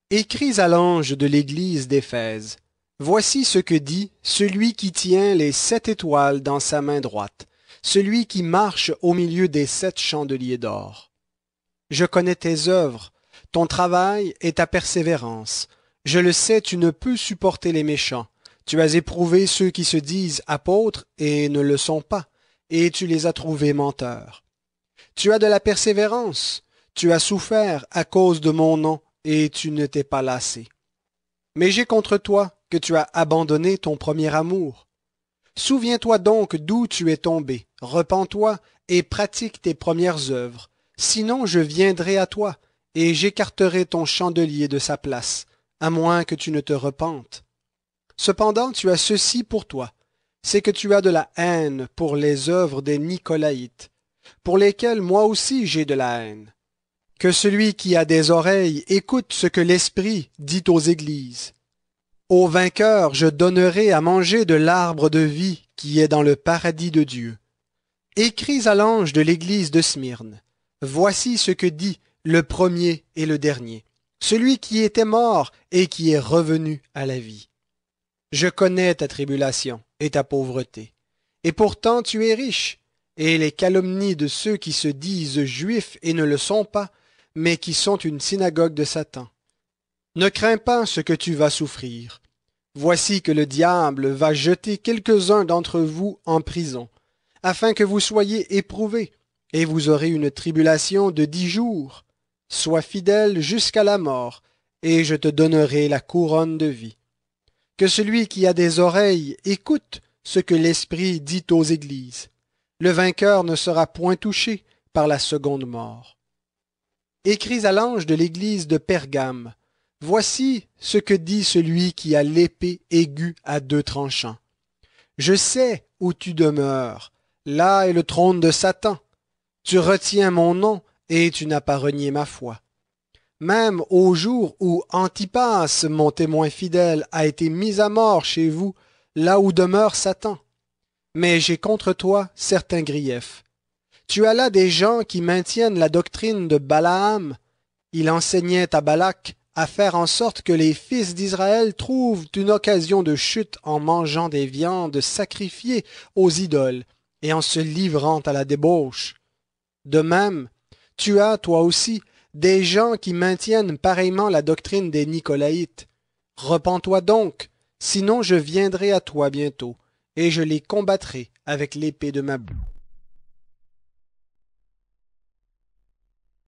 Écris à l'ange de l'église d'Éphèse. Voici ce que dit celui qui tient les 7 étoiles dans sa main droite, celui qui marche au milieu des 7 chandeliers d'or. Je connais tes œuvres, ton travail et ta persévérance. Je le sais, tu ne peux supporter les méchants. Tu as éprouvé ceux qui se disent apôtres et ne le sont pas, et tu les as trouvés menteurs. Tu as de la persévérance, tu as souffert à cause de mon nom, et tu ne t'es pas lassé. Mais j'ai contre toi que tu as abandonné ton premier amour. Souviens-toi donc d'où tu es tombé, repens-toi et pratique tes premières œuvres. Sinon je viendrai à toi, et j'écarterai ton chandelier de sa place, à moins que tu ne te repentes. Cependant tu as ceci pour toi, c'est que tu as de la haine pour les œuvres des Nicolaïtes, pour lesquels moi aussi j'ai de la haine. Que celui qui a des oreilles écoute ce que l'Esprit dit aux églises. Au vainqueur, je donnerai à manger de l'arbre de vie qui est dans le paradis de Dieu. Écris à l'ange de l'église de Smyrne. Voici ce que dit le premier et le dernier, celui qui était mort et qui est revenu à la vie. Je connais ta tribulation et ta pauvreté, et pourtant tu es riche, et les calomnies de ceux qui se disent juifs et ne le sont pas, mais qui sont une synagogue de Satan. Ne crains pas ce que tu vas souffrir. Voici que le diable va jeter quelques-uns d'entre vous en prison, afin que vous soyez éprouvés, et vous aurez une tribulation de 10 jours. Sois fidèle jusqu'à la mort, et je te donnerai la couronne de vie. Que celui qui a des oreilles écoute ce que l'Esprit dit aux églises. Le vainqueur ne sera point touché par la seconde mort. Écris à l'ange de l'église de Pergame. Voici ce que dit celui qui a l'épée aiguë à 2 tranchants. Je sais où tu demeures. Là est le trône de Satan. Tu retiens mon nom et tu n'as pas renié ma foi. Même au jour où Antipas, mon témoin fidèle, a été mis à mort chez vous, là où demeure Satan. Mais j'ai contre toi certains griefs. Tu as là des gens qui maintiennent la doctrine de Balaam. Il enseignait à Balak à faire en sorte que les fils d'Israël trouvent une occasion de chute en mangeant des viandes sacrifiées aux idoles et en se livrant à la débauche. De même, tu as, toi aussi, des gens qui maintiennent pareillement la doctrine des Nicolaïtes. Repens-toi donc, sinon je viendrai à toi bientôt, et je les combattrai avec l'épée de ma bouche.